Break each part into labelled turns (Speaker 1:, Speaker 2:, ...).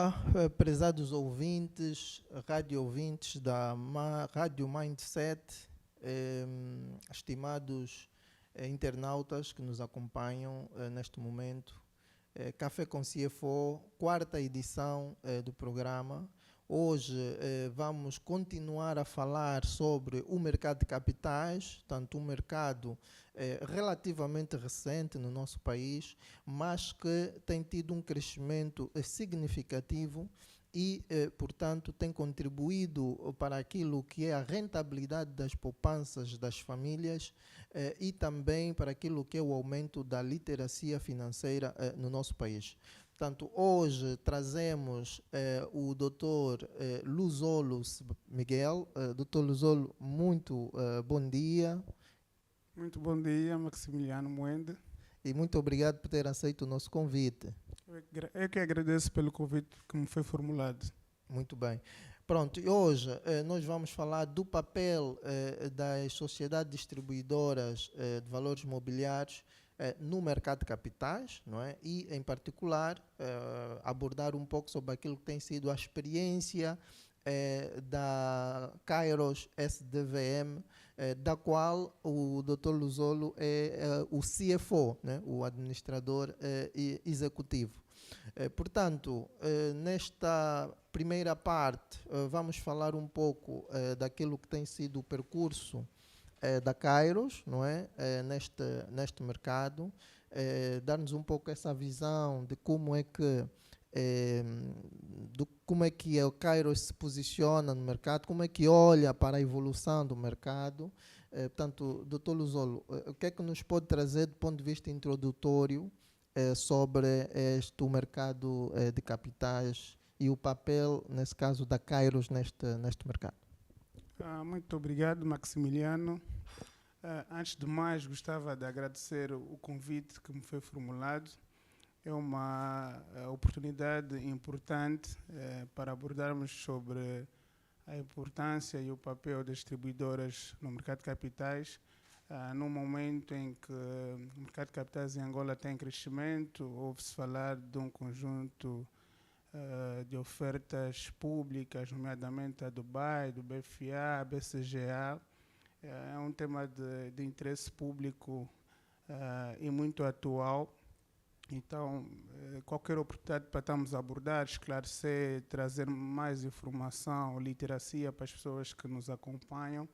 Speaker 1: Olá, prezados ouvintes, rádio ouvintes da Rádio Mindset, estimados internautas que nos acompanham neste momento. Café com CFO, quarta edição do programa. Hoje vamos continuar a falar sobre o mercado de capitais, tanto um mercado relativamente recente no nosso país, mas que tem tido um crescimento significativo e, portanto, tem contribuído para aquilo que é a rentabilidade das poupanças das famílias e também para aquilo que é o aumento da literacia financeira no nosso país. Portanto, hoje trazemos o Dr. Luzolo Miguel. Dr. Luzolo, muito bom dia.
Speaker 2: Muito bom dia, Maximiliano Moende.
Speaker 1: E muito obrigado por ter aceito o nosso convite.
Speaker 2: Eu que agradeço pelo convite que me foi formulado.
Speaker 1: Muito bem. Pronto, e hoje nós vamos falar do papel das sociedades distribuidoras de valores mobiliários no mercado de capitais, não é? E, em particular, abordar um pouco sobre aquilo que tem sido a experiência da Kairos SDVM, da qual o Dr. Luzolo é o CFO, né? O administrador executivo. Portanto, nesta primeira parte, vamos falar um pouco daquilo que tem sido o percurso da Kairos, não é? Neste mercado, dar-nos um pouco essa visão de como é que a Kairos se posiciona no mercado, como é que olha para a evolução do mercado. Portanto, Dr. Luzolo, o que é que nos pode trazer do ponto de vista introdutório sobre o mercado de capitais e o papel, nesse caso, da Kairos neste mercado?
Speaker 2: Muito obrigado, Maximiliano. Antes de mais, gostava de agradecer o convite que me foi formulado. É uma oportunidade importante para abordarmos sobre a importância e o papel das distribuidoras no mercado de capitais, num momento em que o mercado de capitais em Angola tem crescimento. Ouve-se falar de um conjunto de ofertas públicas, nomeadamente a Dubai, do BFA, BCGA. É um tema de interesse público e muito atual. Então, qualquer oportunidade para estarmos a abordar, esclarecer, trazer mais informação, literacia para as pessoas que nos acompanham,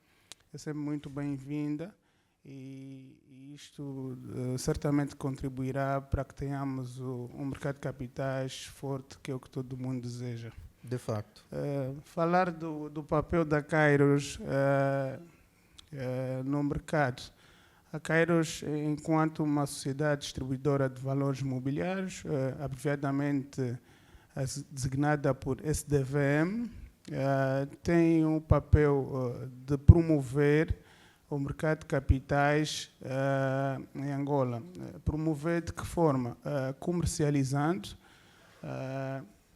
Speaker 2: é sempre muito bem-vinda. E isto certamente contribuirá para que tenhamos um mercado de capitais forte, que é o que todo mundo deseja.
Speaker 1: De facto.
Speaker 2: Falar do papel da Kairos no mercado. A Kairos, enquanto uma sociedade distribuidora de valores mobiliários, abreviadamente designada por SDVM, tem um papel de promover o mercado de capitais em Angola. Promover de que forma? Comercializando,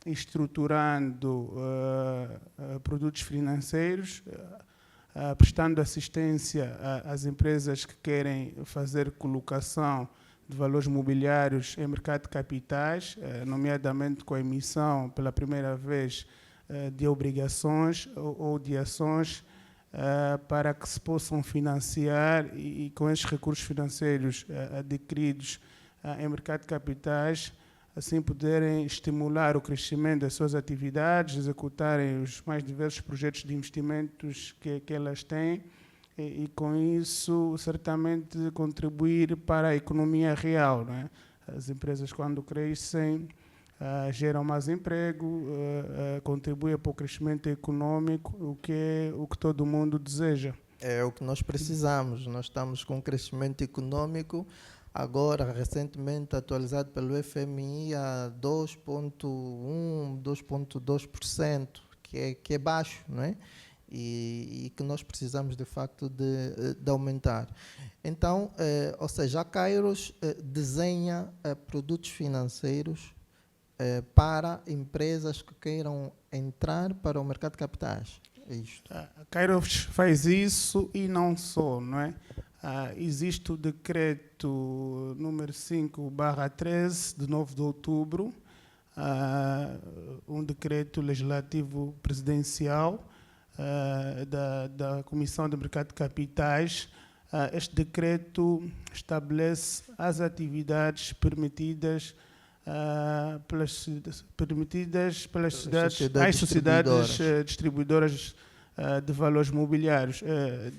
Speaker 2: estruturando produtos financeiros, prestando assistência às empresas que querem fazer colocação de valores mobiliários em mercado de capitais, nomeadamente com a emissão pela primeira vez de obrigações ou de ações para que se possam financiar e com estes recursos financeiros adquiridos em mercado de capitais, assim poderem estimular o crescimento das suas atividades, executarem os mais diversos projetos de investimentos que elas têm e com isso certamente contribuir para a economia real, não é? As empresas, quando crescem, geram mais emprego, contribuem para o crescimento econômico, o que todo mundo deseja.
Speaker 1: É o que nós precisamos. Nós estamos com um crescimento econômico, agora recentemente atualizado pelo FMI a 2,1%, 2,2%, que é baixo, não é? E que nós precisamos de facto de aumentar. Então, ou seja, a Kairos desenha produtos financeiros para empresas que queiram entrar para o mercado de capitais. É isto.
Speaker 2: A Kairos faz isso e não só, não é? Existe o decreto número 5/13 de 9 de outubro, um decreto legislativo presidencial da Comissão de Mercado de Capitais. Este decreto estabelece as atividades permitidas pelas sociedades distribuidoras de valores mobiliários.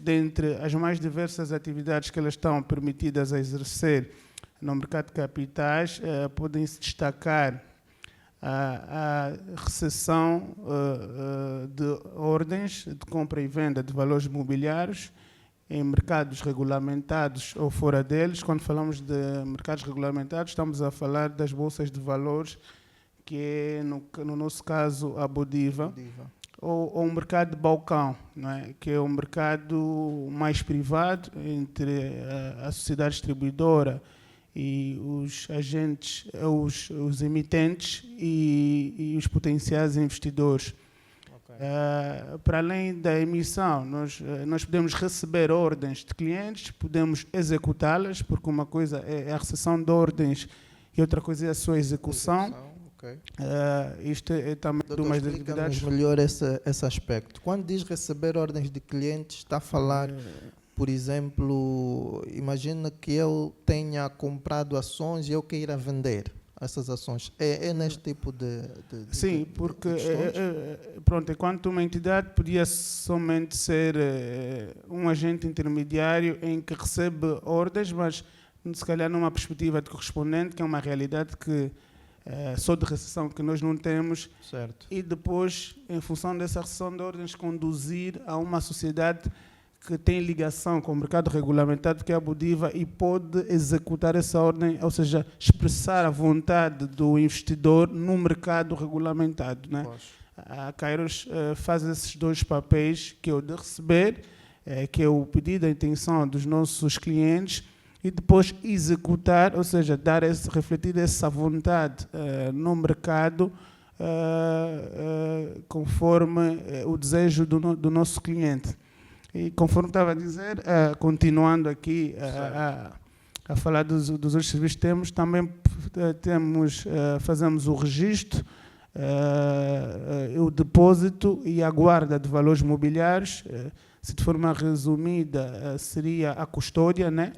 Speaker 2: Dentre as mais diversas atividades que elas estão permitidas a exercer no mercado de capitais, podem-se destacar a recepção de ordens de compra e venda de valores mobiliários em mercados regulamentados ou fora deles. Quando falamos de mercados regulamentados, estamos a falar das bolsas de valores, que é, no nosso caso, a Bodiva. Ou um mercado de balcão, não é? Que é um mercado mais privado entre a sociedade distribuidora e os agentes, os emitentes e os potenciais investidores. Para além da emissão, nós podemos receber ordens de clientes, podemos executá-las, porque uma coisa é a recepção de ordens e outra coisa é a sua execução. Isto é também
Speaker 1: Doutor,
Speaker 2: uma das atividades.
Speaker 1: Melhor esse aspecto. Quando diz receber ordens de clientes, está a falar, por exemplo, imagina que eu tenha comprado ações e eu queira vender essas ações. É neste tipo de
Speaker 2: sim, porque pronto, enquanto uma entidade podia somente ser um agente intermediário em que recebe ordens, mas se calhar numa perspectiva de correspondente, que é uma realidade que só de recepção que nós não temos,
Speaker 1: certo.
Speaker 2: E depois, em função dessa recepção de ordens, conduzir a uma sociedade que tem ligação com o mercado regulamentado, que é a Bodiva, e pode executar essa ordem, ou seja, expressar a vontade do investidor no mercado regulamentado, né? A Kairos faz esses dois papéis, que é o de receber, que é o pedido, a intenção dos nossos clientes, e depois executar, ou seja, refletir essa vontade no mercado conforme o desejo do nosso cliente. E conforme estava a dizer, continuando aqui a falar dos outros serviços que temos, fazemos o registro, o depósito e a guarda de valores mobiliários. Se de forma resumida, seria a custódia, né?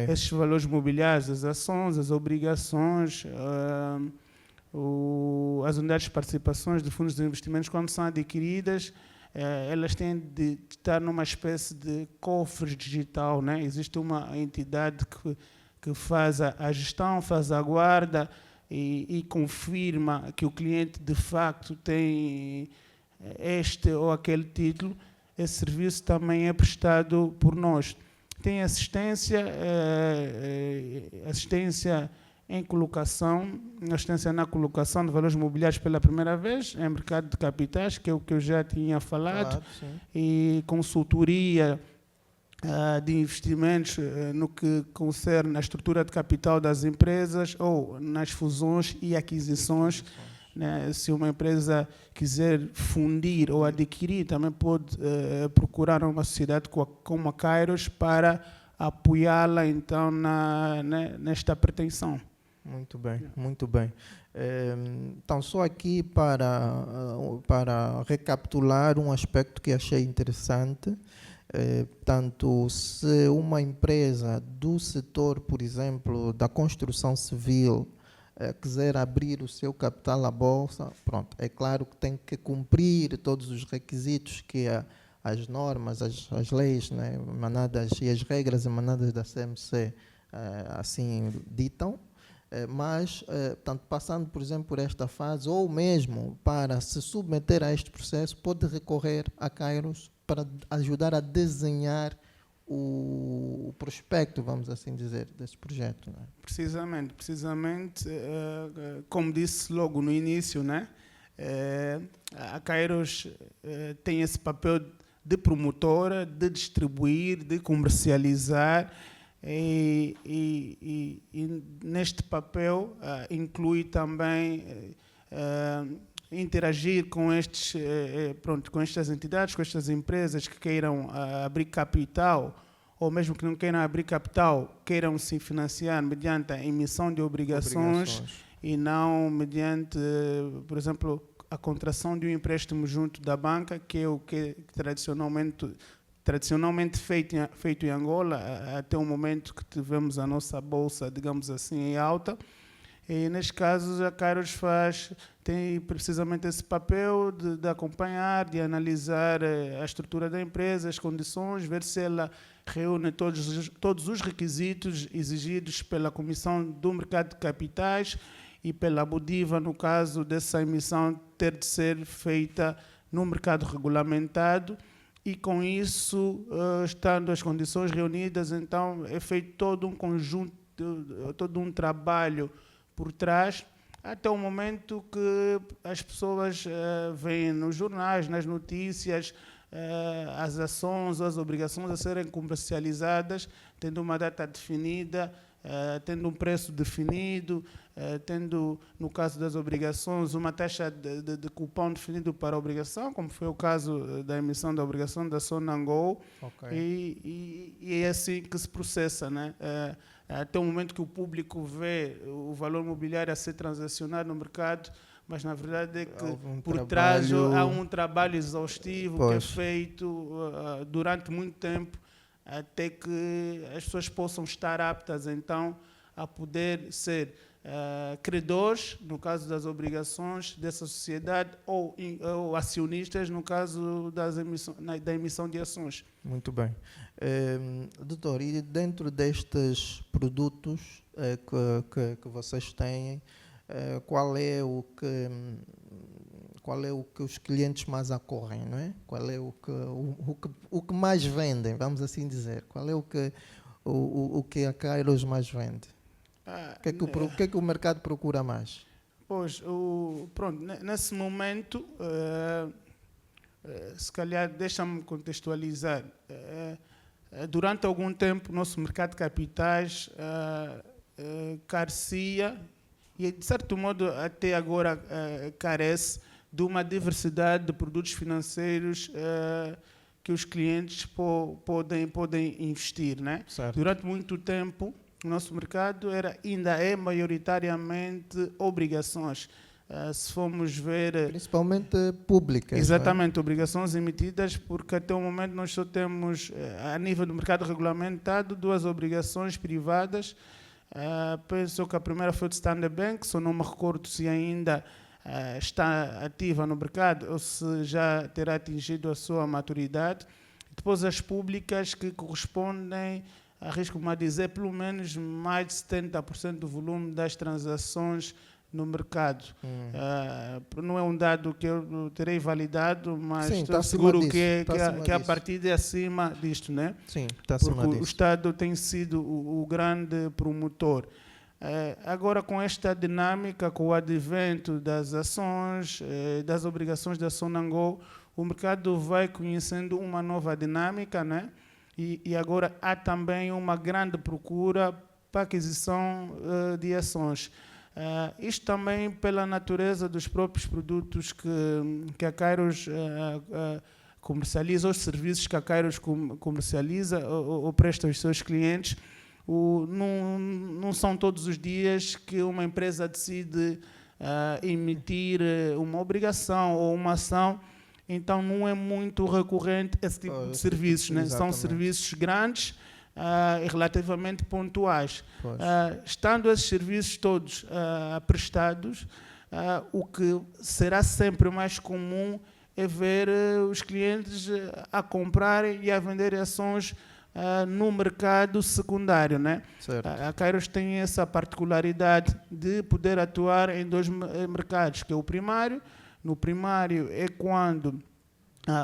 Speaker 2: Esses valores mobiliários, as ações, as obrigações, as unidades de participações de fundos de investimentos, quando são adquiridas, elas têm de estar numa espécie de cofre digital, né? Existe uma entidade que faz a gestão, faz a guarda e confirma que o cliente de facto tem este ou aquele título. Esse serviço também é prestado por nós. Tem assistência em colocação, assistência na colocação de valores mobiliários pela primeira vez, em mercado de capitais, que é o que eu já tinha falado, e consultoria de investimentos no que concerne a estrutura de capital das empresas ou nas fusões e aquisições. Né? Se uma empresa quiser fundir ou adquirir, também pode procurar uma sociedade como a Kairos para apoiá-la então nesta pretensão.
Speaker 1: Muito bem, muito bem. Então, só aqui para recapitular um aspecto que achei interessante, tanto se uma empresa do setor, por exemplo, da construção civil, quiser abrir o seu capital à bolsa, pronto, é claro que tem que cumprir todos os requisitos que as normas, as leis, né, emanadas e as regras emanadas da CMC assim ditam, mas, tanto passando, por exemplo, por esta fase, ou mesmo para se submeter a este processo, pode recorrer a Kairos para ajudar a desenhar o prospecto, vamos assim dizer, desse projeto. Né?
Speaker 2: Precisamente, como disse logo no início, né? A Kairos tem esse papel de promotora, de distribuir, de comercializar, e neste papel inclui também interagir com com estas entidades, com estas empresas que queiram abrir capital, ou mesmo que não queiram abrir capital, queiram se financiar mediante a emissão de obrigações e não mediante, por exemplo, a contração de um empréstimo junto da banca, que é o que tradicionalmente feito em Angola, até o momento que tivemos a nossa bolsa, digamos assim, em alta. E, nestes casos, a Kairos tem precisamente esse papel de acompanhar, de analisar a estrutura da empresa, as condições, ver se ela reúne todos os requisitos exigidos pela Comissão do Mercado de Capitais e pela Budiva, no caso dessa emissão ter de ser feita no mercado regulamentado. E, com isso, estando as condições reunidas, então é feito todo um conjunto, todo um trabalho por trás, até o momento que as pessoas veem nos jornais, nas notícias, as ações, as obrigações a serem comercializadas, tendo uma data definida, tendo um preço definido, tendo, no caso das obrigações, uma taxa de cupom definido para a obrigação, como foi o caso da emissão da obrigação da Sonangol.
Speaker 1: Okay.
Speaker 2: E é assim que se processa, né? Até o momento que o público vê o valor imobiliário a ser transacionado no mercado, mas na verdade é que por trás há um trabalho exaustivo que é feito durante muito tempo, até que as pessoas possam estar aptas então a poder ser credores, no caso das obrigações dessa sociedade, ou acionistas, no caso da emissão de ações.
Speaker 1: Muito bem. Doutor, e dentro destes produtos que vocês têm, qual é o que os clientes mais acorrem, não é? Qual é o que mais vendem, vamos assim dizer? Qual é o que a Kairos mais vende? O que é que o mercado procura mais?
Speaker 2: Pois, pronto, nesse momento, se calhar deixa-me contextualizar. Durante algum tempo, o nosso mercado de capitais carecia, e de certo modo até agora carece, de uma diversidade de produtos financeiros que os clientes podem investir, né? Durante muito tempo, o nosso mercado ainda é maioritariamente obrigações. Se formos ver...
Speaker 1: Principalmente públicas.
Speaker 2: Exatamente, obrigações emitidas, porque até o momento nós só temos, a nível do mercado regulamentado, 2 obrigações privadas. Penso que a primeira foi do Standard Bank, só não me recordo se ainda está ativa no mercado ou se já terá atingido a sua maturidade. Depois as públicas, que correspondem, arrisco-me a dizer, pelo menos mais de 70% do volume das transações no mercado. Não é um dado que eu terei validado, mas sim, estou seguro que a partida é acima disto, né?
Speaker 1: Sim, está acima disto.
Speaker 2: Porque o Estado tem sido o grande promotor. Agora, com esta dinâmica, com o advento das ações, das obrigações da Sonangol, o mercado vai conhecendo uma nova dinâmica, né? E agora há também uma grande procura para aquisição de ações. Isto também pela natureza dos próprios produtos que a Kairos comercializa, os serviços que a Kairos comercializa ou presta aos seus clientes. Não são todos os dias que uma empresa decide emitir uma obrigação ou uma ação. Então, não é muito recorrente esse tipo de serviços, né? São serviços grandes e relativamente pontuais. Estando esses serviços todos prestados, o que será sempre mais comum é ver os clientes a comprarem e a vender ações no mercado secundário, né? A Kairos tem essa particularidade de poder atuar em 2 mercados, que é o primário. No primário é quando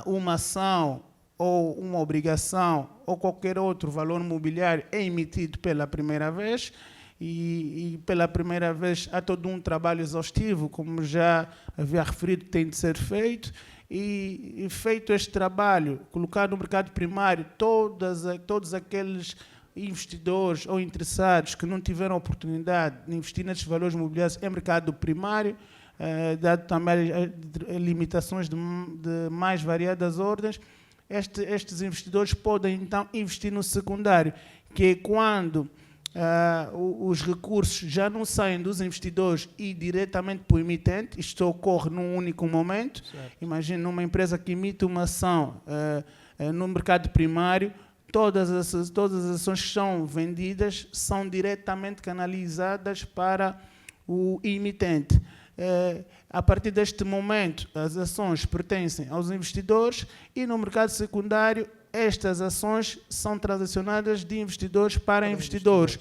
Speaker 2: uma ação ou uma obrigação ou qualquer outro valor imobiliário é emitido pela primeira vez e pela primeira vez há todo um trabalho exaustivo, como já havia referido, que tem de ser feito. E feito este trabalho, colocar no mercado primário todos aqueles investidores ou interessados que não tiveram oportunidade de investir nestes valores imobiliários em mercado primário, dado também limitações de mais variadas ordens, estes investidores podem então investir no secundário, que é quando os recursos já não saem dos investidores e diretamente para o emitente. Isto ocorre num único momento. Imagina uma empresa que emite uma ação no mercado primário, todas as ações que são vendidas são diretamente canalizadas para o emitente. A partir deste momento, as ações pertencem aos investidores e no mercado secundário estas ações são transacionadas de investidores para investidores.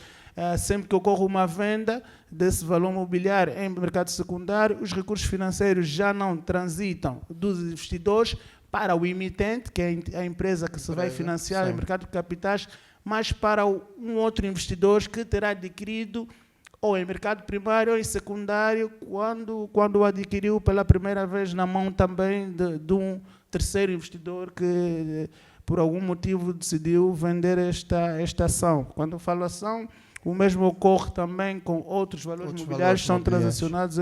Speaker 2: Sempre que ocorre uma venda desse valor mobiliário em mercado secundário, os recursos financeiros já não transitam dos investidores para o emitente, que é a empresa que se vai financiar no mercado de capitais, mas para um outro investidor que terá adquirido ou em mercado primário ou em secundário, quando o adquiriu pela primeira vez na mão também de um terceiro investidor que por algum motivo decidiu vender esta ação. Quando eu falo ação, o mesmo ocorre também com outros valores mobiliários que são transacionados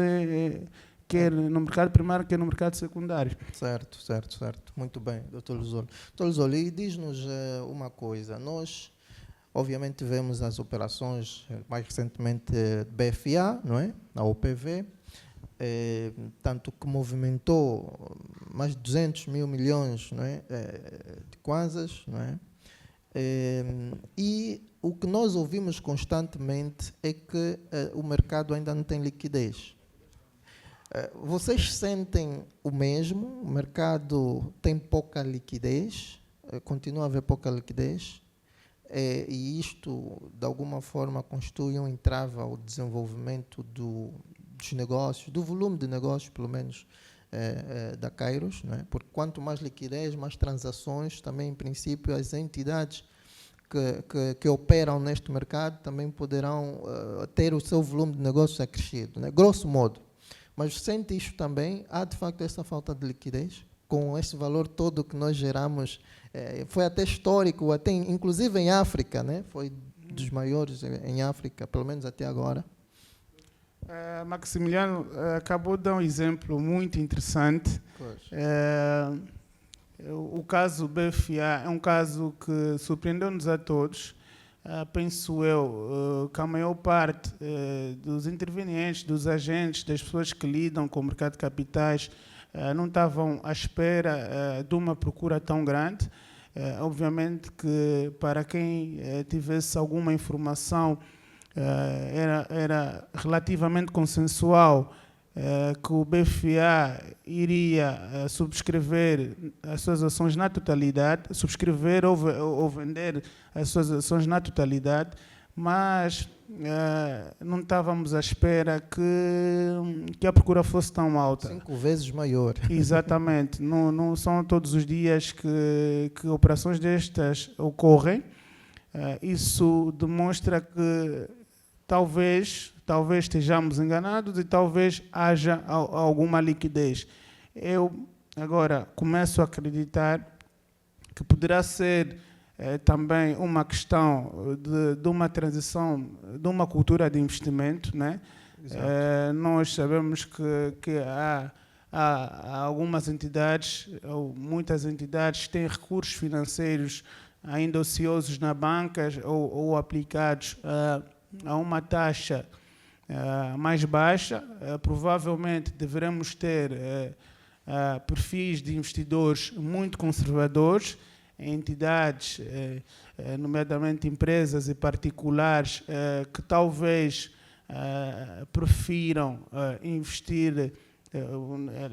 Speaker 2: quer no mercado primário, quer no mercado secundário.
Speaker 1: Certo. Muito bem, Dr. Luzolo. Dr. Luzolo, e diz-nos uma coisa. Nós, obviamente, vemos as operações, mais recentemente, BFA, não é? A OPV, tanto que movimentou mais de 200 mil milhões, não é? De kwanzas, não é? E o que nós ouvimos constantemente é que o mercado ainda não tem liquidez. Vocês sentem o mesmo? O mercado tem pouca liquidez? Continua a haver pouca liquidez? E isto, de alguma forma, constitui um entrave ao desenvolvimento dos negócios, do volume de negócios, pelo menos, da Kairos, não é? Porque quanto mais liquidez, mais transações, também, em princípio, as entidades que operam neste mercado também poderão ter o seu volume de negócios acrescido, né? Grosso modo. Mas sente isto também? Há, de facto, essa falta de liquidez? Com esse valor todo que nós geramos, foi até histórico, inclusive em África, né? Foi dos maiores em África, pelo menos até agora.
Speaker 2: Maximiliano acabou de dar um exemplo muito interessante. O caso BFA é um caso que surpreendeu-nos a todos. Penso eu que a maior parte dos intervenientes, dos agentes, das pessoas que lidam com o mercado de capitais não estavam à espera de uma procura tão grande. Obviamente que para quem tivesse alguma informação era relativamente consensual que o BFA iria subscrever as suas ações na totalidade, subscrever ou vender as suas ações na totalidade, mas não estávamos à espera que a procura fosse tão alta.
Speaker 1: 5 vezes maior.
Speaker 2: Exatamente. Não são todos os dias que operações destas ocorrem. Isso demonstra que talvez estejamos enganados e talvez haja alguma liquidez. Eu agora começo a acreditar que poderá ser também uma questão de uma transição, de uma cultura de investimento, né? Nós sabemos que há algumas entidades, ou muitas entidades, que têm recursos financeiros ainda ociosos na banca ou aplicados a uma taxa mais baixa. Provavelmente deveremos ter perfis de investidores muito conservadores, entidades, nomeadamente empresas e particulares, que talvez prefiram investir,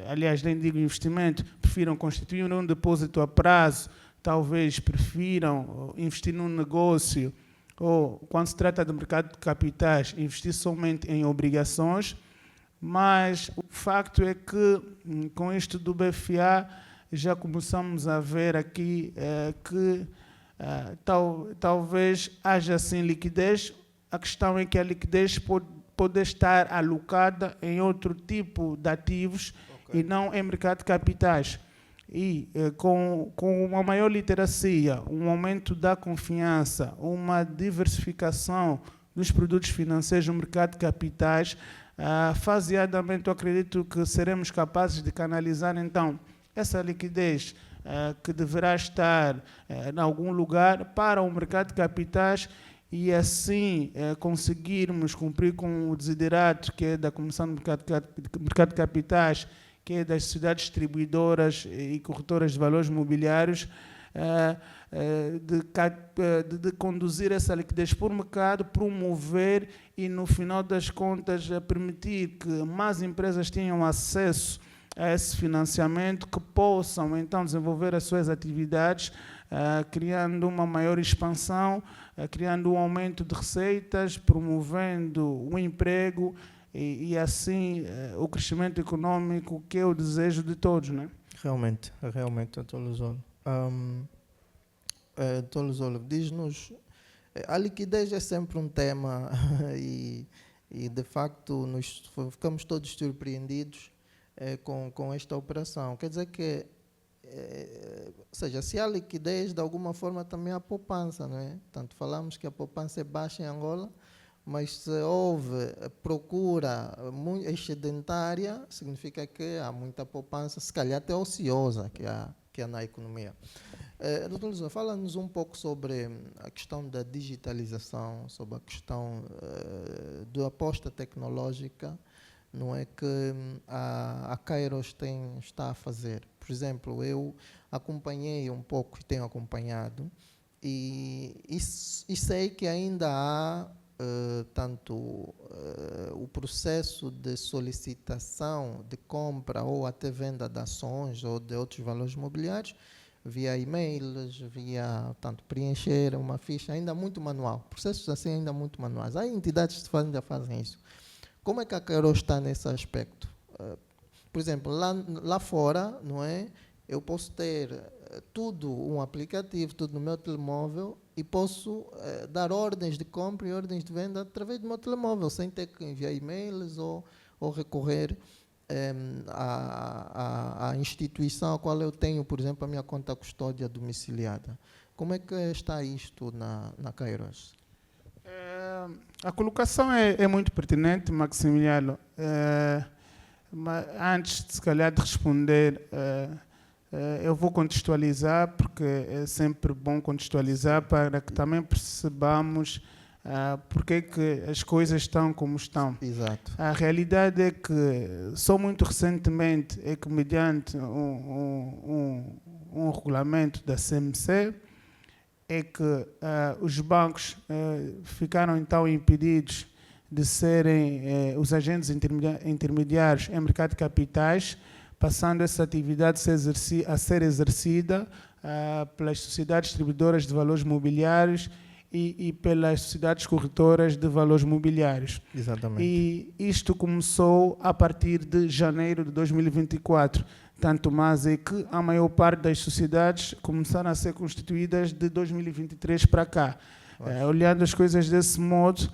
Speaker 2: aliás, nem digo investimento, prefiram constituir um depósito a prazo, talvez prefiram investir num negócio, ou, quando se trata do mercado de capitais, investir somente em obrigações. Mas o facto é que, com isto do BFA, já começamos a ver aqui que talvez haja sim liquidez. A questão é que a liquidez pode estar alocada em outro tipo de ativos, e não em mercado de capitais. E com uma maior literacia, um aumento da confiança, uma diversificação dos produtos financeiros no mercado de capitais, faseadamente eu acredito que seremos capazes de canalizar então essa liquidez que deverá estar em algum lugar para o mercado de capitais, e assim conseguirmos cumprir com o desiderato que é da Comissão de Mercado de Capitais, que é das sociedades distribuidoras e corretoras de valores mobiliários, de conduzir essa liquidez por mercado, promover e, no final das contas, permitir que mais empresas tenham acesso a esse financiamento, que possam, então, desenvolver as suas atividades, criando uma maior expansão, criando um aumento de receitas, promovendo o emprego e assim, o crescimento econômico, que é o desejo de todos, né?
Speaker 1: Realmente, Dr. Luzolo. Dr. Luzolo, diz-nos, a liquidez é sempre um tema e de facto ficamos todos surpreendidos com esta operação. Quer dizer que, ou seja, se há liquidez, de alguma forma também há poupança, não é? Portanto, falamos que a poupança é baixa em Angola, mas se houve procura excedentária, significa que há muita poupança, se calhar até ociosa, que há na economia. Dr. Luzolo, fala-nos um pouco sobre a questão da digitalização, sobre a questão da aposta tecnológica, não é, que a Kairos está a fazer. Por exemplo, eu acompanhei um pouco e tenho acompanhado e sei que ainda há o processo de solicitação de compra ou até venda de ações ou de outros valores mobiliários via e-mails, via preencher uma ficha, ainda muito manual, processos assim ainda muito manuais. Há entidades que ainda fazem isso. Como é que a Kairos está nesse aspecto? Por exemplo, lá fora, não é? Eu posso ter tudo, um aplicativo, tudo no meu telemóvel e posso dar ordens de compra e ordens de venda através do meu telemóvel, sem ter que enviar e-mails ou recorrer à instituição a qual eu tenho, por exemplo, a minha conta custódia domiciliada. Como é que está isto na Kairos?
Speaker 2: A colocação é muito pertinente, Maximiliano. Mas antes, se calhar, de responder, eu vou contextualizar, porque é sempre bom contextualizar para que também percebamos porque que as coisas estão como estão.
Speaker 1: Exato.
Speaker 2: A realidade é que, só muito recentemente, é que mediante um regulamento da CMC, é que os bancos ficaram então impedidos de serem os agentes intermediários em mercado de capitais, passando essa atividade a ser exercida pelas sociedades distribuidoras de valores mobiliários e pelas sociedades corretoras de valores mobiliários.
Speaker 1: Exatamente.
Speaker 2: E isto começou a partir de janeiro de 2024. Tanto mais é que a maior parte das sociedades começaram a ser constituídas de 2023 para cá. Olhando as coisas desse modo,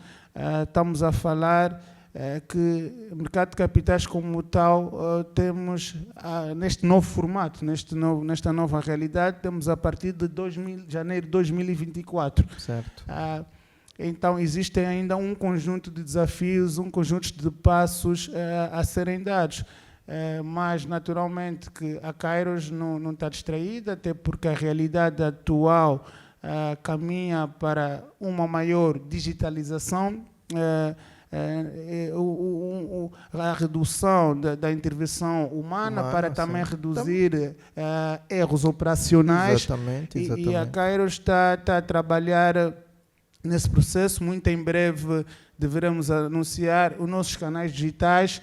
Speaker 2: estamos a falar que o mercado de capitais como tal temos, neste novo formato, nesta nova realidade, temos a partir de janeiro de 2024.
Speaker 1: Certo.
Speaker 2: Então, existem ainda um conjunto de desafios, um conjunto de passos a serem dados. Mas, naturalmente, que a Kairos não está distraída, até porque a realidade atual caminha para uma maior digitalização, a redução da intervenção humana para também reduzir erros operacionais.
Speaker 1: Exatamente.
Speaker 2: E a Kairos está a trabalhar nesse processo. Muito em breve deveremos anunciar os nossos canais digitais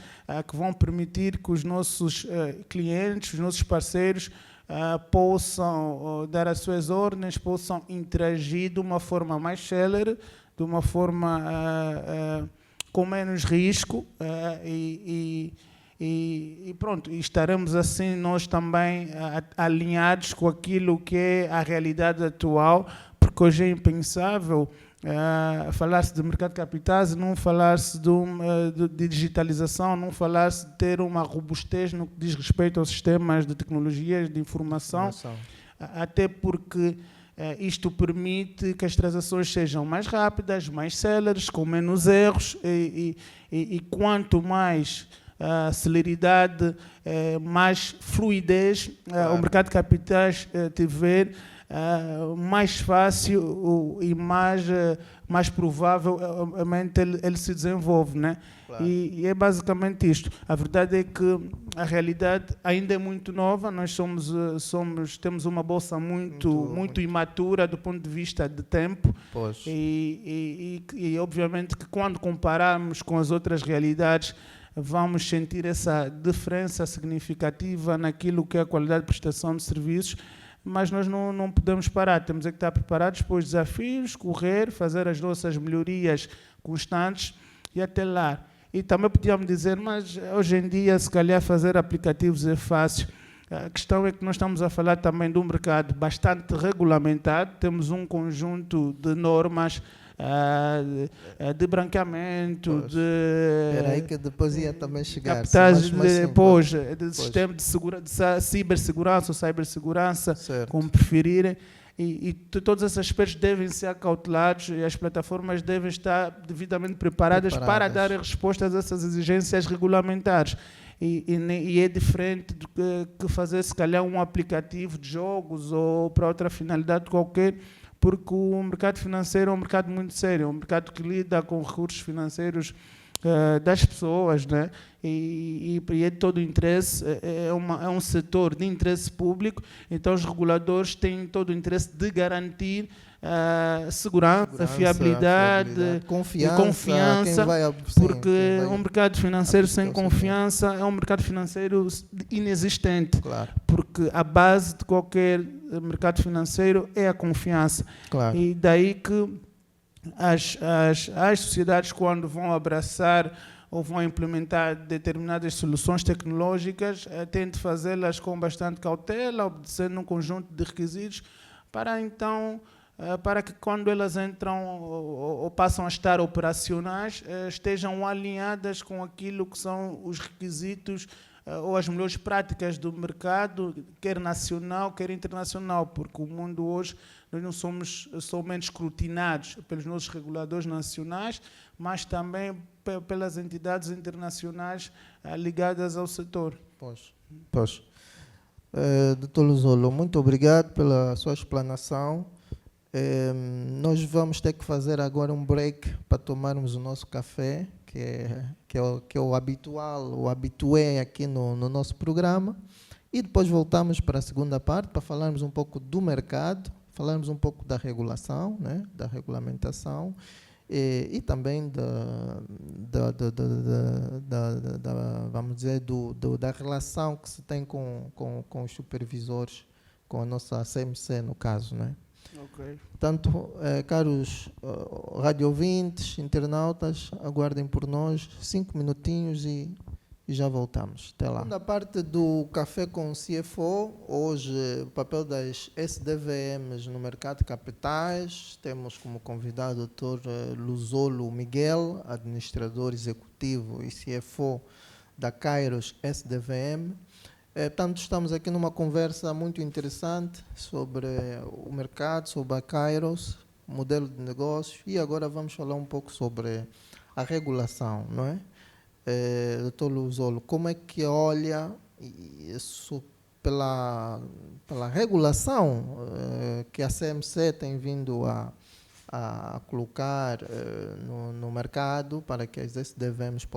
Speaker 2: que vão permitir que os nossos clientes, os nossos parceiros possam dar as suas ordens, possam interagir de uma forma mais célere, de uma forma com menos risco e pronto, estaremos assim nós também alinhados com aquilo que é a realidade atual, porque hoje é impensável falar-se de mercado de capitais, não falar-se de digitalização, não falar-se de ter uma robustez no que diz respeito aos sistemas de tecnologias de informação. Até porque isto permite que as transações sejam mais rápidas, mais céleres, com menos erros e quanto mais celeridade, mais fluidez o mercado de capitais tiver, mais fácil e mais provavelmente ele se desenvolve, né?
Speaker 1: Claro.
Speaker 2: E é basicamente isto. A verdade é que a realidade ainda é muito nova. Nós temos uma bolsa muito imatura do ponto de vista de tempo.
Speaker 1: Pois.
Speaker 2: E obviamente que quando compararmos com as outras realidades, vamos sentir essa diferença significativa naquilo que é a qualidade de prestação de serviços, mas nós não podemos parar. Temos que estar preparados para os desafios, correr, fazer as nossas melhorias constantes e até lá. E também podíamos dizer, mas hoje em dia, se calhar, fazer aplicativos é fácil. A questão é que nós estamos a falar também de um mercado bastante regulamentado, temos um conjunto de normas de branqueamento,
Speaker 1: Era aí que depois ia também chegar.
Speaker 2: Captagem de sistema de cibersegurança ou cibersegurança, como preferirem. E todos esses aspectos devem ser acautelados e as plataformas devem estar devidamente preparadas para dar respostas a essas exigências regulamentares. E é diferente do que fazer, se calhar, um aplicativo de jogos ou para outra finalidade qualquer, porque o mercado financeiro é um mercado muito sério, é um mercado que lida com recursos financeiros das pessoas, né? E é de todo o interesse, é um setor de interesse público, então os reguladores têm todo o interesse de garantir segurança, fiabilidade, confiança, porque um mercado financeiro sem confiança é um mercado financeiro inexistente,
Speaker 1: claro.
Speaker 2: Porque a base de qualquer mercado financeiro é a confiança,
Speaker 1: claro.
Speaker 2: E daí que as sociedades, quando vão abraçar ou vão implementar determinadas soluções tecnológicas, têm de fazê-las com bastante cautela, obedecendo um conjunto de requisitos, para que quando elas entram ou passam a estar operacionais, estejam alinhadas com aquilo que são os requisitos ou as melhores práticas do mercado, quer nacional, quer internacional, porque o mundo hoje, nós não somos somente escrutinados pelos nossos reguladores nacionais, mas também pelas entidades internacionais ligadas ao setor.
Speaker 1: Pois. Dr. Luzolo, muito obrigado pela sua explanação. Nós vamos ter que fazer agora um break para tomarmos o nosso café, que é o habitual, o habitué aqui no nosso programa, e depois voltamos para a segunda parte para falarmos um pouco do mercado, falarmos um pouco da regulação, né, da regulamentação, e também vamos dizer, da relação que se tem com os supervisores, com a nossa CMC no caso, né?
Speaker 2: Okay.
Speaker 1: Portanto, caros rádio ouvintes, internautas, aguardem por nós 5 minutinhos e já voltamos. Até lá. Na parte do Café com CFO, hoje o papel das SDVMs no mercado de capitais. Temos como convidado o Dr. Luzolo Miguel, administrador executivo e CFO da Kairos SDVM. Portanto, estamos aqui numa conversa muito interessante sobre o mercado, sobre a Kairos, modelo de negócio, e agora vamos falar um pouco sobre a regulação, não é? Dr. Luzolo, como é que olha isso pela regulação que a CMC tem vindo a colocar no mercado para que as SDVMs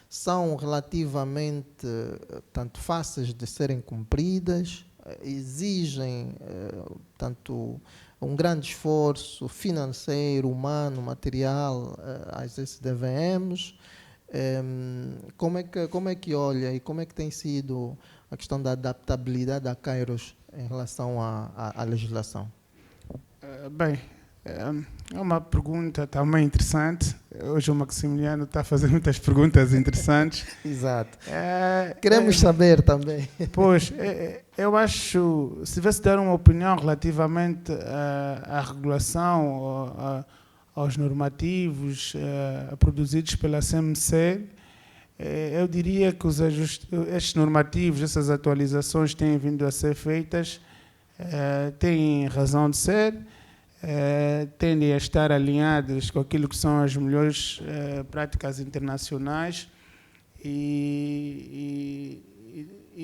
Speaker 1: são relativamente tanto fáceis de serem cumpridas, exigem tanto um grande esforço financeiro, humano, material às SDVMs. Como é que olha e como é que tem sido a questão da adaptabilidade da Kairos em relação à legislação?
Speaker 2: Bem, é uma pergunta também interessante. Hoje o Maximiliano está a fazer muitas perguntas interessantes.
Speaker 1: Exato. Queremos saber também.
Speaker 2: Pois, eu acho, se tivesse de dar uma opinião relativamente à regulação, aos normativos produzidos pela CMC, eu diria que estes normativos, essas atualizações têm vindo a ser feitas, têm razão de ser, tendem a estar alinhadas com aquilo que são as melhores práticas internacionais e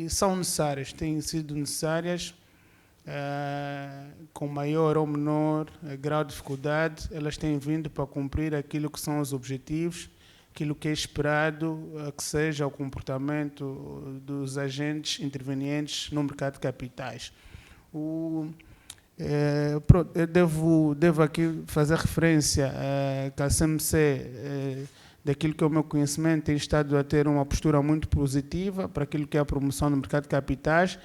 Speaker 2: são necessárias, têm sido necessárias com maior ou menor grau de dificuldade, elas têm vindo para cumprir aquilo que são os objetivos, aquilo que é esperado que seja o comportamento dos agentes intervenientes no mercado de capitais. Eu devo aqui fazer referência que a CMC, daquilo que é o meu conhecimento, tem estado a ter uma postura muito positiva para aquilo que é a promoção do mercado de capitais,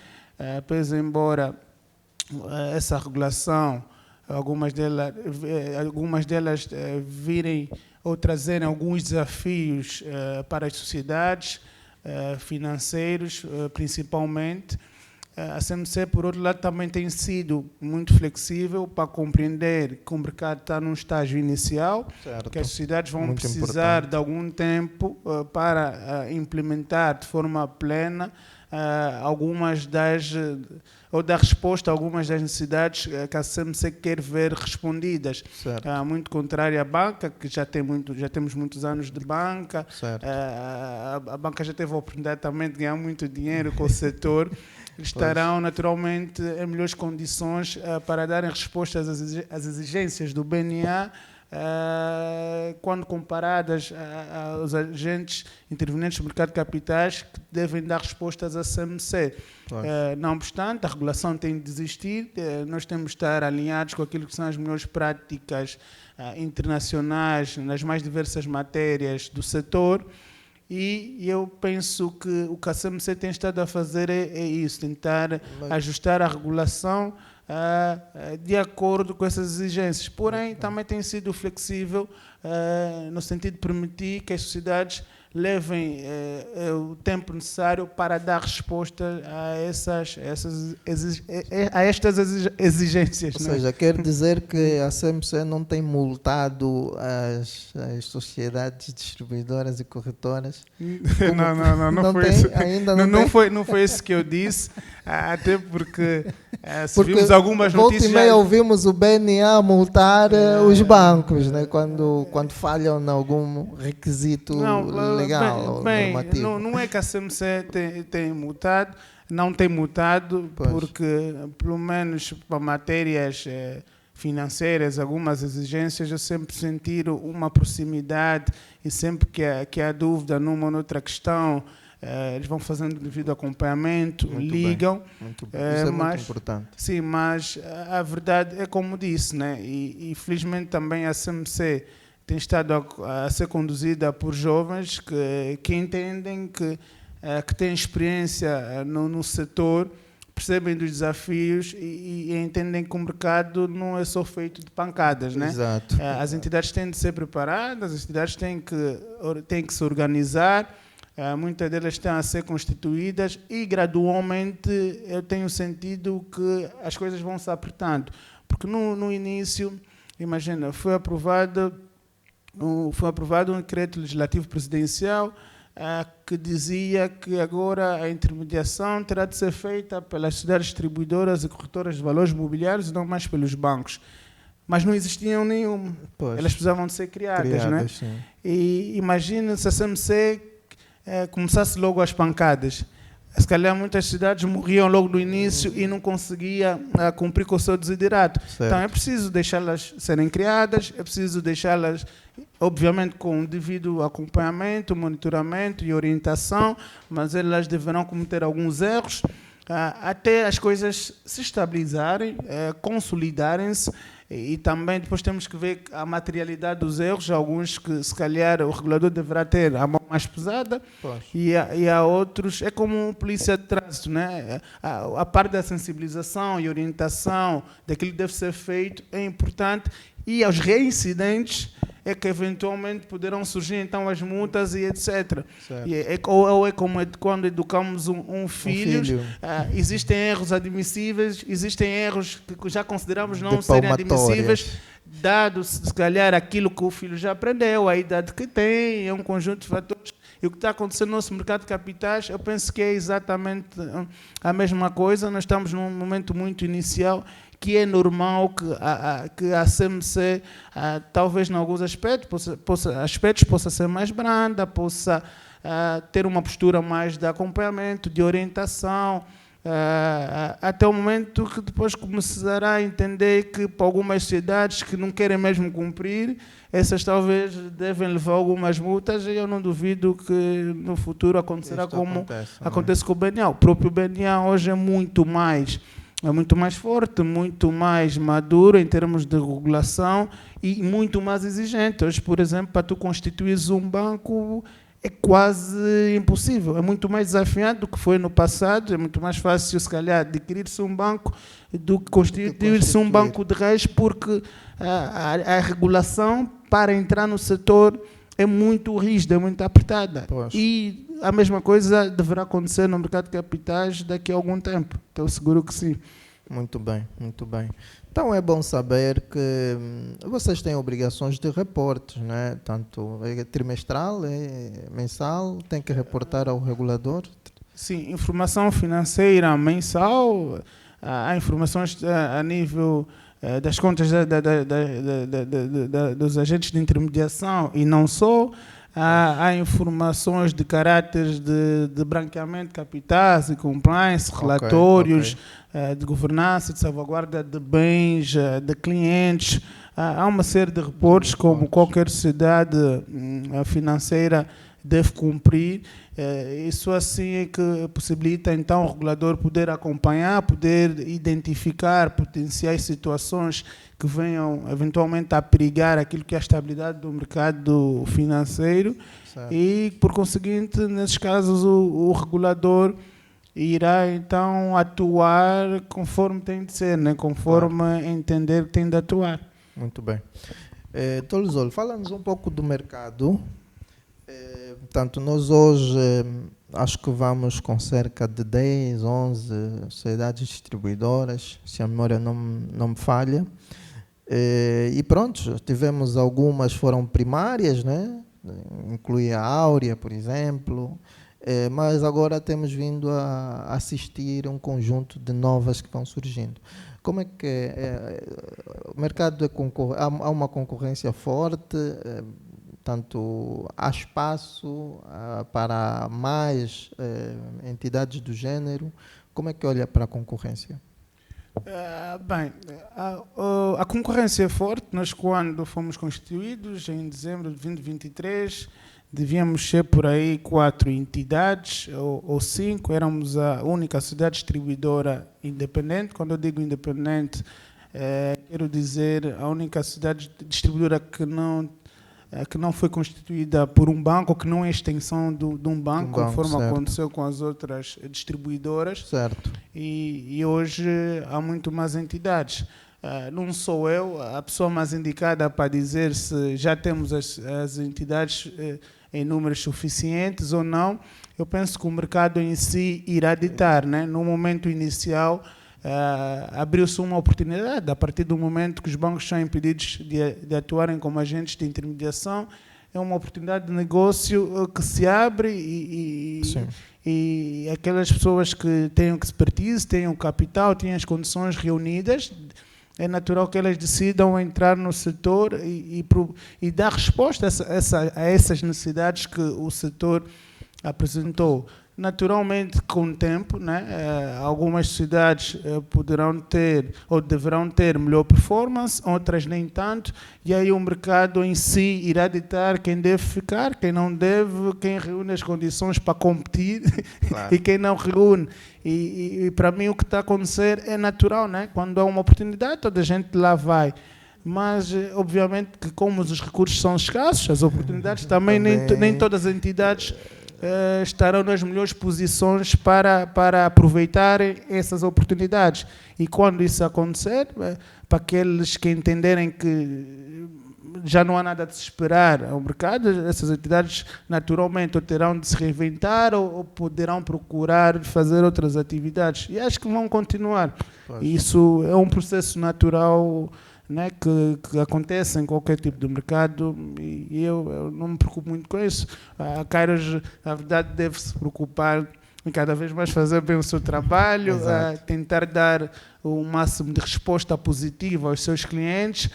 Speaker 2: pese embora essa regulação, algumas delas virem ou trazerem alguns desafios para as sociedades, financeiros principalmente. A CMC, por outro lado, também tem sido muito flexível para compreender que o mercado está num estágio inicial, certo, que as sociedades vão muito precisar de algum tempo para implementar de forma plena ou dar resposta a algumas das necessidades que a CMC quer ver respondidas. Muito contrário à banca, que já temos muitos anos de banca. A banca já teve a oportunidade também de ganhar muito dinheiro com o setor. Estarão naturalmente em melhores condições para darem respostas às exigências do BNA, quando comparadas aos agentes intervenientes do mercado de capitais que devem dar respostas à CMC. Não obstante, a regulação tem de existir, nós temos de estar alinhados com aquilo que são as melhores práticas internacionais nas mais diversas matérias do setor. E eu penso que o que a CMC tem estado a fazer é isso, tentar ajustar a regulação de acordo com essas exigências. Porém, também tem sido flexível no sentido de permitir que as sociedades levem o tempo necessário para dar resposta a estas exigências.
Speaker 1: Ou seja, quer dizer que a CMC não tem multado as sociedades distribuidoras e corretoras?
Speaker 2: Não foi isso. Ainda não foi isso que eu disse, até porque se vimos algumas notícias...
Speaker 1: Volta e meia ouvimos o BNA multar os bancos, né, quando falham em algum requisito legal ou normativo.
Speaker 2: Não é que a CMC tem multado, não tem multado, porque pelo menos para matérias financeiras, algumas exigências, eu sempre senti uma proximidade e sempre que há dúvida numa ou noutra questão, eles vão fazendo devido acompanhamento, muito ligam.
Speaker 1: Muito bem. Isso é muito importante.
Speaker 2: Sim, mas a verdade é como disse, né? E felizmente também a CMC tem estado a ser conduzida por jovens que entendem, que têm experiência no setor, percebem dos desafios e entendem que o mercado não é só feito de pancadas, né?
Speaker 1: Exato.
Speaker 2: As entidades têm de ser preparadas, as entidades têm que se organizar, muitas delas estão a ser constituídas e gradualmente eu tenho sentido que as coisas vão se apertando. Porque no início, imagina, foi aprovado um decreto legislativo presidencial que dizia que agora a intermediação terá de ser feita pelas sociedades distribuidoras e corretoras de valores mobiliários e não mais pelos bancos. Mas não existiam nenhuma. Elas precisavam de ser criadas, né?
Speaker 1: Sim.
Speaker 2: E imagina se a CMC começasse logo as pancadas. Se calhar muitas cidades morriam logo no início e não conseguia cumprir com o seu desiderato.
Speaker 1: Certo.
Speaker 2: Então é preciso deixá-las serem criadas, é preciso deixá-las, obviamente, com o devido acompanhamento, monitoramento e orientação, mas elas deverão cometer alguns erros até as coisas se estabilizarem, consolidarem-se. E também depois temos que ver a materialidade dos erros, alguns que se calhar o regulador deverá ter a mão mais pesada e há outros, é como polícia de trânsito, né? A parte da sensibilização e orientação daquilo que deve ser feito é importante e aos reincidentes é que eventualmente poderão surgir então as multas e etc. Ou é como quando educamos um filho. Existem erros admissíveis, existem erros que já consideramos não serem admissíveis, dado se calhar aquilo que o filho já aprendeu, a idade que tem, é um conjunto de fatores. E o que está acontecendo no nosso mercado de capitais, eu penso que é exatamente a mesma coisa. Nós estamos num momento muito inicial, que é normal que a CMC, talvez em alguns aspectos, possa ser mais branda, possa ter uma postura mais de acompanhamento, de orientação, até o momento que depois começará a entender que para algumas sociedades que não querem mesmo cumprir, essas talvez devem levar algumas multas, e eu não duvido que no futuro acontecerá como acontece com o BNA. O próprio BNA hoje é muito mais forte, muito mais maduro em termos de regulação e muito mais exigente. Hoje, por exemplo, para tu constituires um banco é quase impossível, é muito mais desafiante do que foi no passado, é muito mais fácil, se calhar, adquirir-se um banco do que constituir-se um banco de reis, porque a regulação para entrar no setor é muito rígida, é muito apertada. Pois. E a mesma coisa deverá acontecer no mercado de capitais daqui a algum tempo, estou seguro que sim.
Speaker 1: Muito bem, muito bem. Então é bom saber que vocês têm obrigações de reportes, né? Tanto trimestral, mensal, tem que reportar ao regulador?
Speaker 2: Sim, informação financeira mensal, há informações a nível das contas dos agentes de intermediação e não só. Há informações de caráter de branqueamento de capitais e compliance, relatórios de governança, de salvaguarda de bens, de clientes. Há uma série de reportes como qualquer sociedade financeira deve cumprir. Isso assim é que possibilita então o regulador poder acompanhar, poder identificar potenciais situações que venham eventualmente a perigar aquilo que é a estabilidade do mercado financeiro. Certo. E, por conseguinte, nesses casos, o regulador irá então atuar conforme tem de ser, né? Conforme entender que tem de atuar.
Speaker 1: Muito bem. Tolzol, fala-nos um pouco do mercado. Portanto, nós hoje acho que vamos com cerca de 10, 11 sociedades distribuidoras, se a memória não me falha. E pronto, tivemos algumas foram primárias, né? Inclui a Áurea, por exemplo, mas agora temos vindo a assistir um conjunto de novas que vão surgindo. Como é que o mercado há uma concorrência forte? Tanto há espaço para mais entidades do género? Como é que olha para a concorrência?
Speaker 2: Bem, a concorrência é forte. Nós, quando fomos constituídos, em dezembro de 2023, devíamos ser por aí 4 entidades ou 5. Éramos a única sociedade distribuidora independente. Quando eu digo independente, quero dizer a única sociedade distribuidora que não foi constituída por um banco, que não é extensão de um banco, conforme certo. Aconteceu com as outras distribuidoras.
Speaker 1: Certo.
Speaker 2: E hoje há muito mais entidades. Não sou eu a pessoa mais indicada para dizer se já temos as entidades em números suficientes ou não. Eu penso que o mercado em si irá ditar, né? No momento inicial, abriu-se uma oportunidade. A partir do momento que os bancos são impedidos de atuarem como agentes de intermediação, é uma oportunidade de negócio que se abre e aquelas pessoas que têm expertise, têm o capital, têm as condições reunidas, é natural que elas decidam entrar no setor e dar resposta a essas necessidades que o setor apresentou. Naturalmente, com o tempo, né, algumas sociedades poderão ter ou deverão ter melhor performance, outras nem tanto, e aí o mercado em si irá ditar quem deve ficar, quem não deve, quem reúne as condições para competir claro. E quem não reúne. E para mim o que está a acontecer é natural, né? Quando há uma oportunidade, toda a gente lá vai. Mas, obviamente, que como os recursos são escassos, as oportunidades também. Nem todas as entidades estarão nas melhores posições para aproveitar essas oportunidades. E quando isso acontecer, para aqueles que entenderem que já não há nada de se esperar ao mercado, essas entidades naturalmente ou terão de se reinventar ou poderão procurar fazer outras atividades. E acho que vão continuar. Pois. Isso é um processo natural, né, que acontece em qualquer tipo de mercado, e eu não me preocupo muito com isso. A Kairos, na verdade, deve se preocupar e cada vez mais fazer bem o seu trabalho, tentar dar o máximo de resposta positiva aos seus clientes,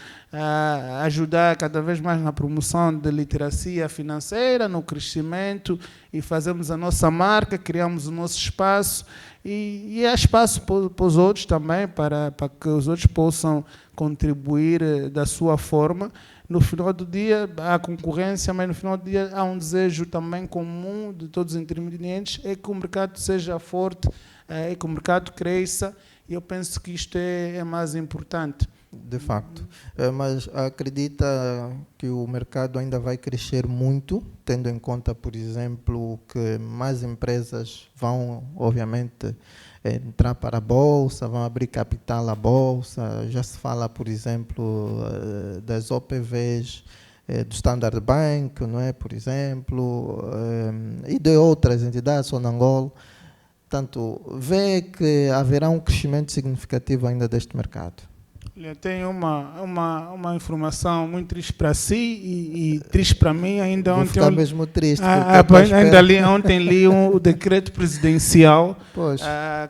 Speaker 2: ajudar cada vez mais na promoção da literacia financeira, no crescimento, e fazemos a nossa marca, criamos o nosso espaço, e há espaço para os outros também, para que os outros possam contribuir da sua forma. No final do dia há concorrência, mas no final do dia há um desejo também comum de todos os intervenientes, é que o mercado seja forte, é que o mercado cresça, e eu penso que isto é mais importante.
Speaker 1: De facto, mas acredita que o mercado ainda vai crescer muito, tendo em conta, por exemplo, que mais empresas vão, obviamente, entrar para a Bolsa, vão abrir capital à Bolsa. Já se fala, por exemplo, das OPVs do Standard Bank, não é? Por exemplo, e de outras entidades, Sonangol. Portanto, vê que haverá um crescimento significativo ainda deste mercado.
Speaker 2: Eu tenho uma informação muito triste para si e triste para mim. Ainda
Speaker 1: Vou
Speaker 2: ontem
Speaker 1: ficar mesmo triste.
Speaker 2: Ontem li o decreto presidencial
Speaker 1: Pois.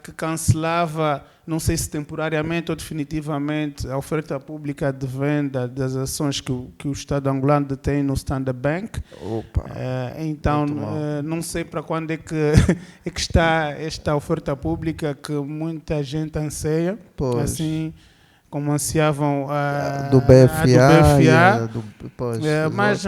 Speaker 2: Que cancelava, não sei se temporariamente ou definitivamente, a oferta pública de venda das ações que o Estado angolano detém no Standard Bank.
Speaker 1: Opa,
Speaker 2: então, não sei para quando é que está esta oferta pública que muita gente anseia.
Speaker 1: Pois.
Speaker 2: Assim como ansiavam
Speaker 1: do BFA.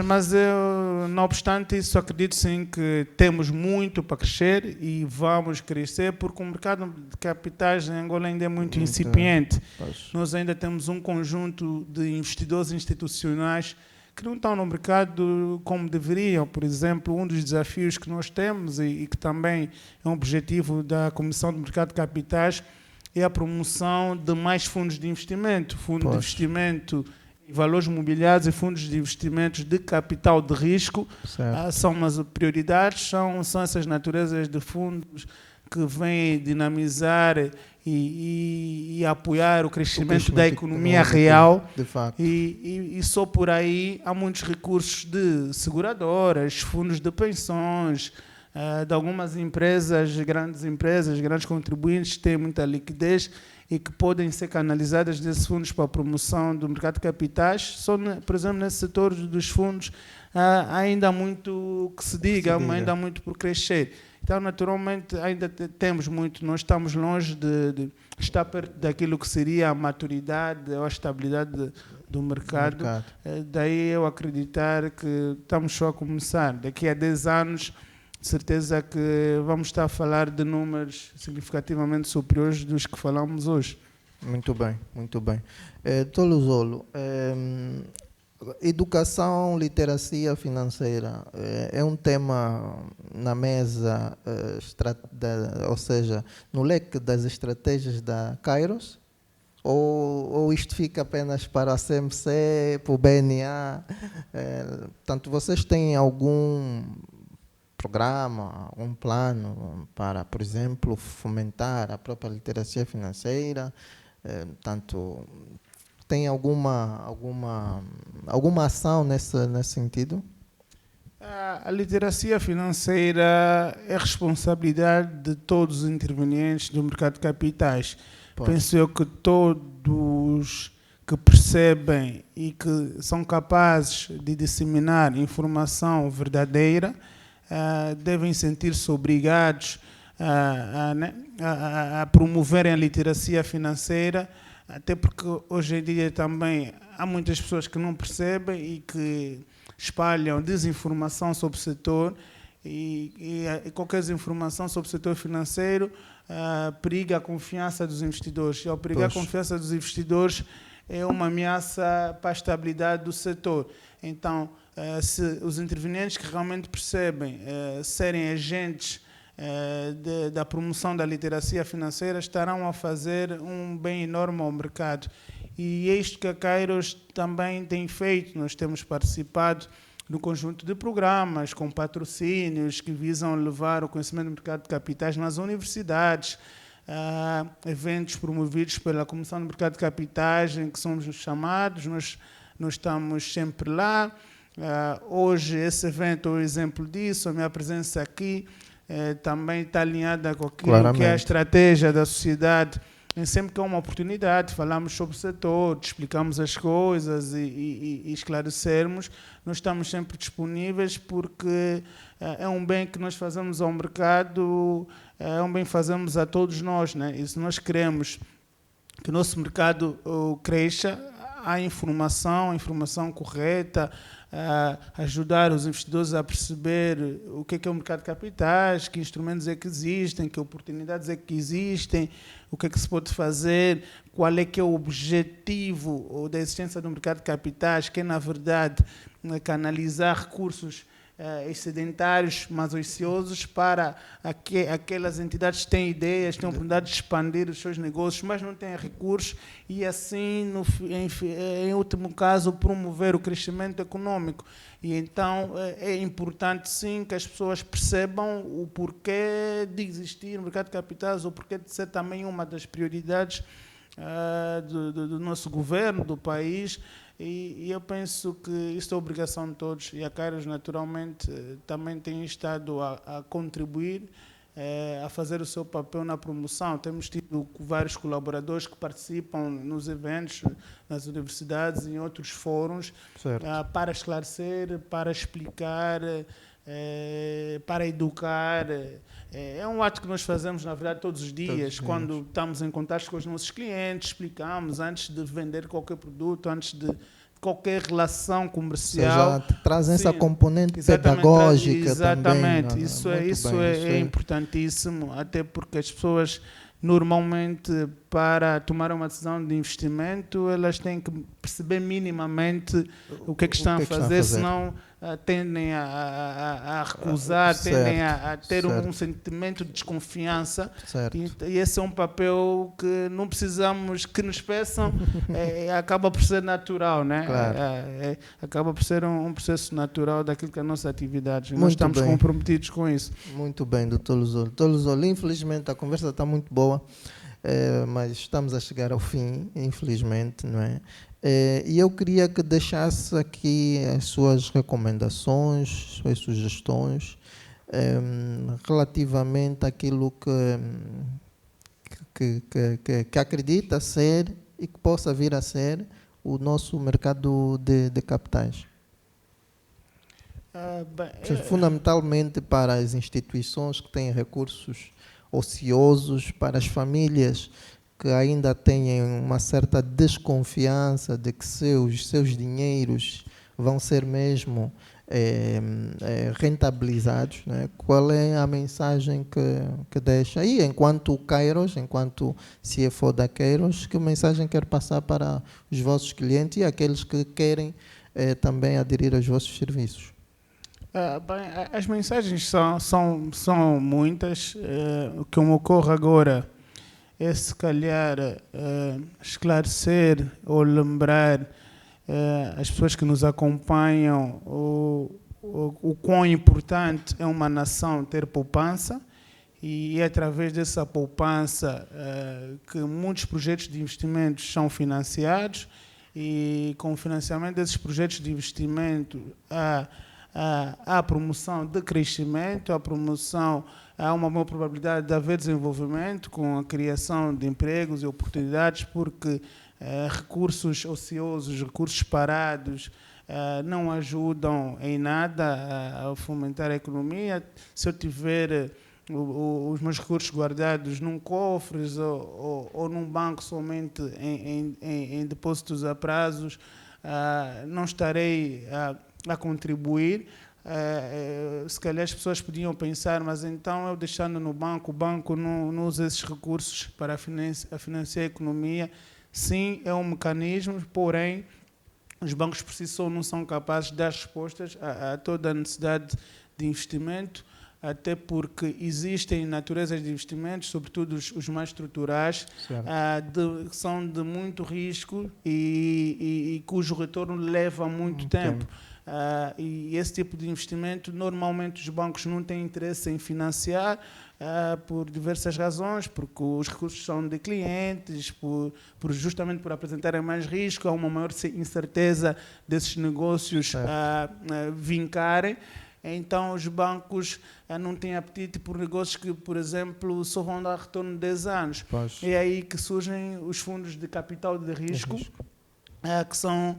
Speaker 2: Mas eu, não obstante isso, acredito sim que temos muito para crescer e vamos crescer, porque o mercado de capitais em Angola ainda é muito incipiente. Nós ainda temos um conjunto de investidores institucionais que não estão no mercado como deveriam. Por exemplo, um dos desafios que nós temos e que também é um objetivo da Comissão do Mercado de Capitais é a promoção de mais fundos de investimento, fundos de investimento em valores mobiliários e fundos de investimentos de capital de risco. São umas prioridades, são essas naturezas de fundos que vêm dinamizar e apoiar o crescimento da economia real.
Speaker 1: De facto.
Speaker 2: E só por aí há muitos recursos de seguradoras, fundos de pensões, de algumas empresas, grandes contribuintes que têm muita liquidez e que podem ser canalizadas desses fundos para a promoção do mercado de capitais. Só, por exemplo, nesse setor dos fundos, ainda há muito que se diga, ainda há muito por crescer. Então, naturalmente, ainda temos muito, nós estamos longe de estar perto daquilo que seria a maturidade ou a estabilidade do mercado. Daí eu acreditar que estamos só a começar. Daqui a 10 anos, certeza que vamos estar a falar de números significativamente superiores dos que falamos hoje.
Speaker 1: Muito bem, muito bem. Toluzolo, educação, literacia financeira é um tema na mesa, ou seja, no leque das estratégias da Kairos? Ou isto fica apenas para a CMC, para o BNA? Portanto, vocês têm algum programa, um plano para, por exemplo, fomentar a própria literacia financeira? Tanto tem alguma ação nesse sentido?
Speaker 2: A literacia financeira é responsabilidade de todos os intervenientes do mercado de capitais. Penso eu que todos que percebem e que são capazes de disseminar informação verdadeira devem sentir-se obrigados a promoverem a literacia financeira, até porque hoje em dia também há muitas pessoas que não percebem e que espalham desinformação sobre o setor e qualquer desinformação sobre o setor financeiro periga a confiança dos investidores. E ao perigar a confiança dos investidores é uma ameaça para a estabilidade do setor. Então, se os intervenientes que realmente percebem serem agentes da promoção da literacia financeira, estarão a fazer um bem enorme ao mercado. E é isto que a Kairos também tem feito. Nós temos participado no conjunto de programas com patrocínios que visam levar o conhecimento do mercado de capitais nas universidades, eventos promovidos pela Comissão do Mercado de Capitais, em que somos chamados, nós estamos sempre lá. Hoje esse evento é um exemplo disso, a minha presença aqui também está alinhada com aquilo que é a estratégia da sociedade. E sempre que há uma oportunidade, falamos sobre o setor, explicamos as coisas e esclarecermos, nós estamos sempre disponíveis, porque é um bem que nós fazemos ao mercado, é um bem que fazemos a todos nós, né? E se nós queremos que o nosso mercado cresça, a informação correta, ajudar os investidores a perceber o que é o mercado de capitais, que instrumentos é que existem, que oportunidades é que existem, o que é que se pode fazer, qual é que é o objetivo da existência do mercado de capitais, que é, na verdade, canalizar recursos excedentários, mas ociosos, para aquelas entidades que têm ideias, têm a oportunidade de expandir os seus negócios, mas não têm recursos, e assim, em último caso, promover o crescimento econômico. E então é importante, sim, que as pessoas percebam o porquê de existir o mercado de capitais, o porquê de ser também uma das prioridades do nosso governo, do país. E eu penso que isso é obrigação de todos, e a Kairos, naturalmente, também tem estado a contribuir, a fazer o seu papel na promoção. Temos tido vários colaboradores que participam nos eventos, nas universidades e em outros fóruns, para esclarecer, para explicar, para educar. É um ato que nós fazemos, na verdade, todos os dias. Quando estamos em contato com os nossos clientes, explicamos antes de vender qualquer produto, antes de qualquer relação comercial.
Speaker 1: Ou seja, traz essa componente pedagógica
Speaker 2: exatamente,
Speaker 1: também.
Speaker 2: Isso é importantíssimo, até porque as pessoas, normalmente, para tomar uma decisão de investimento, elas têm que perceber minimamente o que é que estão a fazer, senão tendem a recusar, tendem a ter um sentimento de desconfiança. E esse é um papel que não precisamos que nos peçam, acaba por ser natural, né?
Speaker 1: Claro.
Speaker 2: Acaba por ser um processo natural daquilo que é a nossa atividade.
Speaker 1: Muito
Speaker 2: nós estamos
Speaker 1: bem.
Speaker 2: comprometidos com isso.
Speaker 1: Muito bem, doutor Lusolo. Doutor Lusolo, infelizmente a conversa está muito boa, mas estamos a chegar ao fim, infelizmente, não é? E eu queria que deixasse aqui as suas recomendações, suas sugestões, relativamente àquilo que acredita ser e que possa vir a ser o nosso mercado de capitais. Fundamentalmente para as instituições que têm recursos ociosos, para as famílias que ainda têm uma certa desconfiança de que seus dinheiros vão ser mesmo rentabilizados, né? Qual é a mensagem que deixa? E enquanto Kairos, enquanto CFO da Kairos, que mensagem quer passar para os vossos clientes e aqueles que querem também aderir aos vossos serviços?
Speaker 2: As mensagens são muitas. O que me ocorre agora é, se calhar, esclarecer ou lembrar as pessoas que nos acompanham o quão importante é uma nação ter poupança, e é através dessa poupança que muitos projetos de investimentos são financiados, e com o financiamento desses projetos de investimento há promoção de crescimento, há uma boa probabilidade de haver desenvolvimento com a criação de empregos e oportunidades, porque recursos ociosos, recursos parados, não ajudam em nada a fomentar a economia. Se eu tiver os meus recursos guardados num cofre ou num banco somente em depósitos a prazos, não estarei a contribuir. Se calhar as pessoas podiam pensar, mas então eu deixando no banco, o banco não usa esses recursos para financiar a economia. Sim, é um mecanismo, porém os bancos por si só não são capazes de dar respostas a toda a necessidade de investimento, até porque existem naturezas de investimentos, sobretudo os mais estruturais, que são de muito risco e cujo retorno leva muito tempo. E esse tipo de investimento, normalmente os bancos não têm interesse em financiar, por diversas razões, porque os recursos são de clientes, justamente por apresentarem mais risco, há uma maior incerteza desses negócios vincarem. Então, os bancos não têm apetite por negócios que, por exemplo, só vão dar retorno de 10 anos.
Speaker 1: Pois.
Speaker 2: É aí que surgem os fundos de capital de risco, que são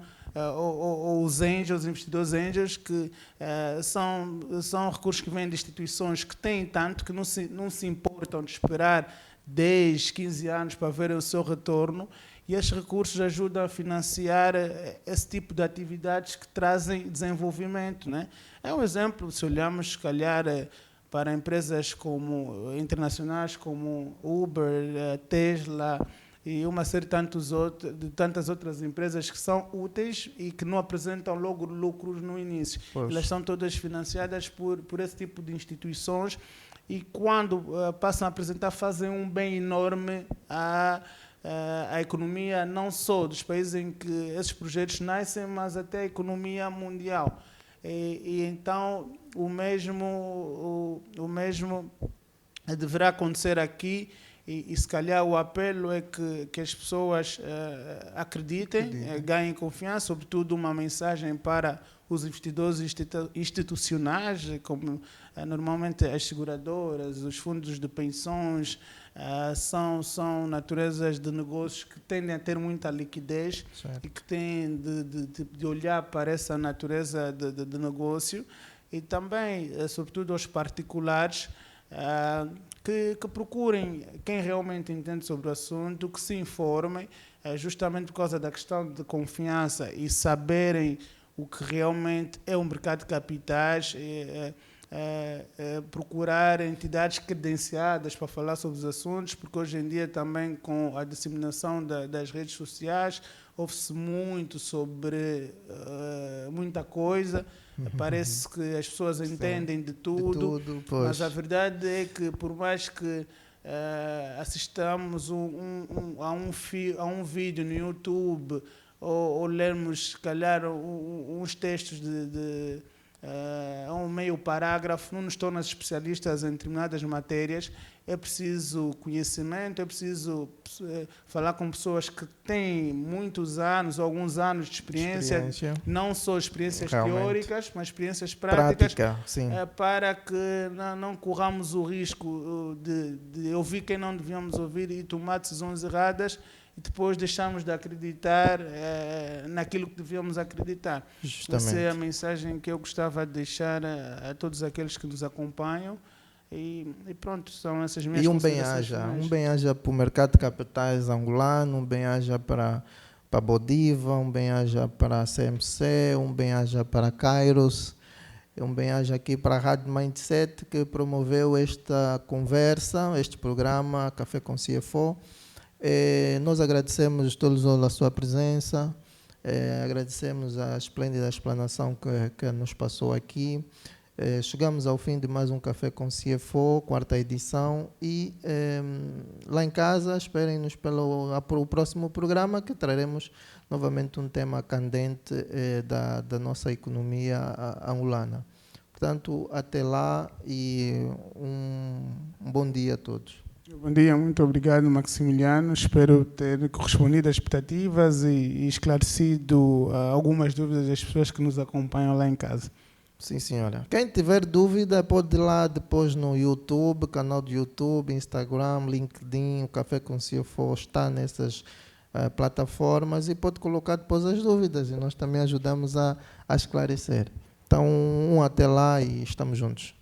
Speaker 2: ou os angels, os investidores angels, que são recursos que vêm de instituições que têm tanto que não se importam de esperar 10, 15 anos para verem o seu retorno, e estes recursos ajudam a financiar esse tipo de atividades que trazem desenvolvimento, né? É um exemplo, se olharmos, se calhar, para empresas como internacionais como Uber, Tesla e uma série de tantas outras empresas que são úteis e que não apresentam logo lucros no início.
Speaker 1: Pois.
Speaker 2: Elas são todas financiadas por esse tipo de instituições, e quando passam a apresentar, fazem um bem enorme à economia, não só dos países em que esses projetos nascem, mas até a economia mundial. E então o mesmo deverá acontecer aqui, e se calhar o apelo é que as pessoas acreditem, ganhem confiança, sobretudo uma mensagem para os investidores institucionais, como normalmente as seguradoras, os fundos de pensões, são naturezas de negócios que tendem a ter muita liquidez. Certo. E que têm de olhar para essa natureza de negócio, e também, sobretudo, aos particulares, que procurem quem realmente entende sobre o assunto, que se informem, justamente por causa da questão de confiança e saberem o que realmente é um mercado de capitais, procurar entidades credenciadas para falar sobre os assuntos, porque hoje em dia também, com a disseminação das redes sociais, ouve-se muito sobre muita coisa. Parece que as pessoas entendem de tudo, mas a verdade é que, por mais que assistamos a um vídeo no YouTube, ou lermos, se calhar, uns textos um meio parágrafo, não nos torna especialistas em determinadas matérias. É preciso conhecimento, é preciso falar com pessoas que têm muitos anos, alguns anos de experiência. Não só experiências teóricas, mas experiências práticas, para que não corramos o risco de ouvir quem não devíamos ouvir e tomar decisões erradas, e depois deixamos de acreditar naquilo que devíamos acreditar. Justamente. Essa é a mensagem que eu gostava de deixar a todos aqueles que nos acompanham. E pronto, são essas minhas considerações.
Speaker 1: E um bem-aja para o mercado de capitais angolano, um bem-aja para Bodiva, um bem-aja para a CMC, um bem-aja para Kairos, um bem-aja aqui para a Rádio Mindset, que promoveu esta conversa, este programa Café com CFO. Nós agradecemos todos a sua presença, agradecemos a esplêndida explanação que nos passou aqui. Chegamos ao fim de mais um Café com CFO, 4ª edição, e lá em casa esperem-nos para o próximo programa, que traremos novamente um tema candente da nossa economia angolana. Portanto, até lá e um bom dia a todos.
Speaker 2: Bom dia, muito obrigado, Maximiliano. Espero ter correspondido às expectativas e esclarecido algumas dúvidas das pessoas que nos acompanham lá em casa.
Speaker 1: Sim, senhora. Quem tiver dúvida pode ir lá depois no YouTube, canal de YouTube, Instagram, LinkedIn, o Café com CFO está nessas plataformas, e pode colocar depois as dúvidas, e nós também ajudamos a esclarecer. Então, até lá e estamos juntos.